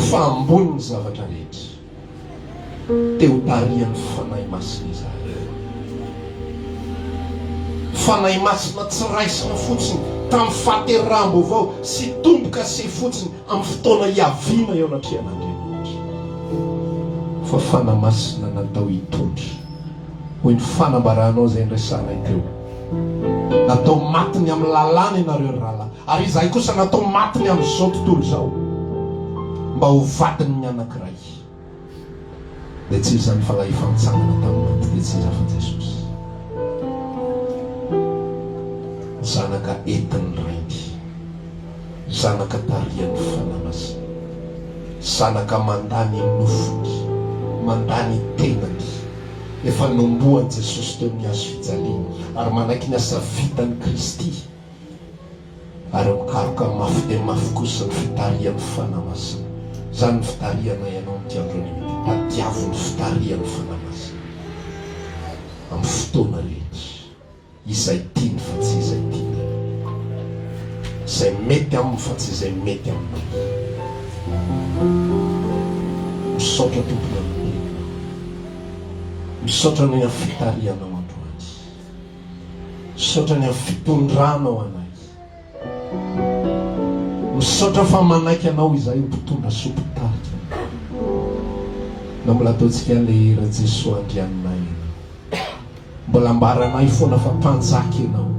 Speaker 1: fa ambony ny zavatra rehetra teo tarian'ny fanahy masina izahay. Fanahy masina tsy raisina fotsiny tamin'ny fahateram-baovao sy tomboka se fotsiny amin'ny fotoana hiaviana eo anatrehan'Andriamanitra, fa fanahy masina natao hitondra hoy ny fanambaranao izay nresanay teo, natao matiny amin'ny lalàna ianareo ny rahalahy, ary izahay kosa natao matiny amin'izao tontolo izao mba ho vadiny ny anankiray. Dia tsy izany falahy fantsangana tamin'ny maty, dia tsy iza fa Jesosy zanaka entin'ny rainy, zanaka tarian'ny fanahy masina, zanaka mandany nofony, mandany tenany, efa nomboan'i Jesosy teo amin'ny hazo fijaliana ary manaiky ny asa vitan'i Kristy, ary mikaroka mafy dia mafy kosa ny fitarian'ny fanahy masina. Zany ny fitariana ianao amin'ity andro ny tadiavo ny fitarian'ny fanahy masina amin'ny fotoana rehetra, izay tiany fa tsy izay tiany, izay mety aminy fa tsy izay mety aminay. Misaotra tompony amin'ny misaotra ny amin'ny fitarianao androany, misaotra ny amin'ny fitondranao anay, misaotra fa manaiky anao izahay mpitondra sopitarika, na mbola ataontsika ilay hira Jesosy andrianinay, mbola ambaranay foana fa mpanjaka ianao,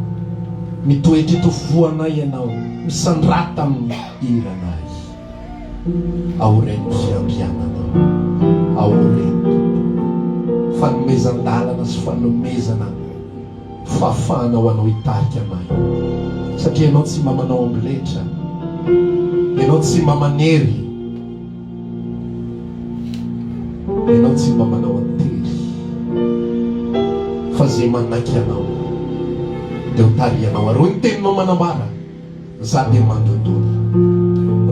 Speaker 1: mitoetra eto foanay ianao, misandrata amin'ny hiranay. Aoreno fiandriananao, aoreno fanomezan-dalana sy fanomezana fahafahanao anao hitarika anay, satria ianao tsy mba manao ambiletra, ianao tsy mba manery, ianao tsy mba manao antery, fa zay manaiky anao dia ho tarianao. Ary hoy ny teninao manambara, za dia mandondona,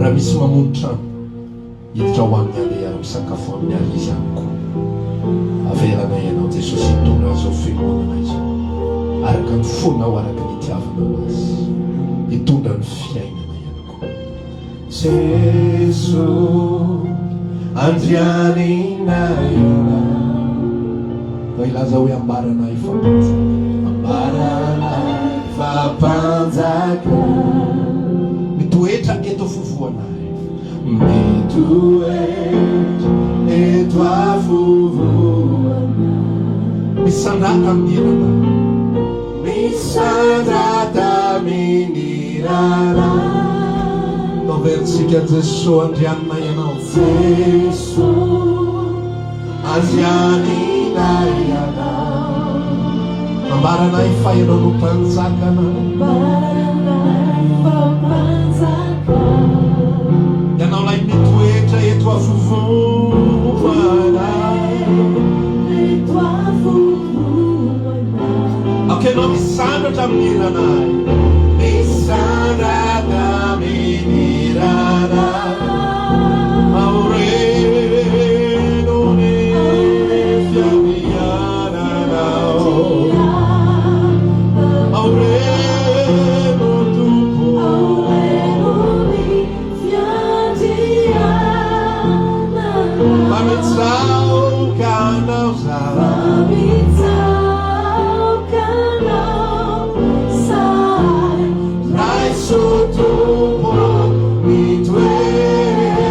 Speaker 1: raha misy mamono trano hiditra ho amin'ny aleha misakafo amin'ny ary izy amiko. Averana ianao Jesosy hitondra zao fiangonana izao araka ny fonao, araka ny itiavanao azy, hitondra ny fiainana ianako. Jesosy andrianinay, fa ilaza hoe ambaranay fampanjaka, ambaranay fampanjaka, mitoetra eto fofoanay, mitoetra eto afovoanay, misandrata amin'ny iranay, misandrata amin'ny iranay. Noversika Jesosy andrianinay ianao, Jesosy andrianinay ianao, ambaranay fa ianao no mpanjaka anay, ambaranay fa mpanjaka, ianao lay mitoetra eto afovoanay, eto afovoanay. Ok, ianao misandratra amin'ny iranay, misandratra amin'ny iranay, aureno ne fiammiananao, aureno tupo, aureno ni fiammiananao, pamitzao kanao sa, pamitzao kanao sa, rai su tupo mitoetra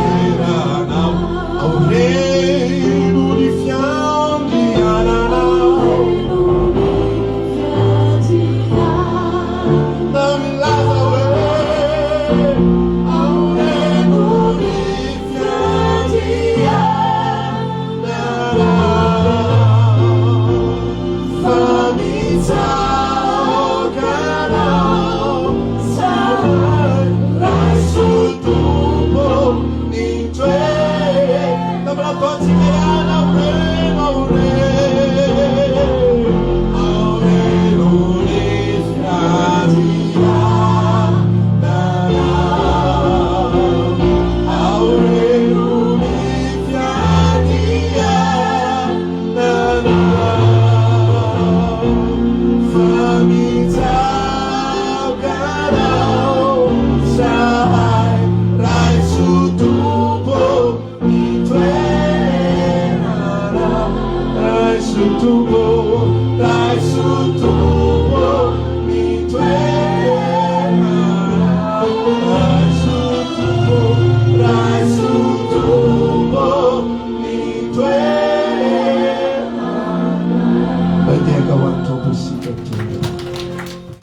Speaker 1: mandeaka ho any tompo isika ty.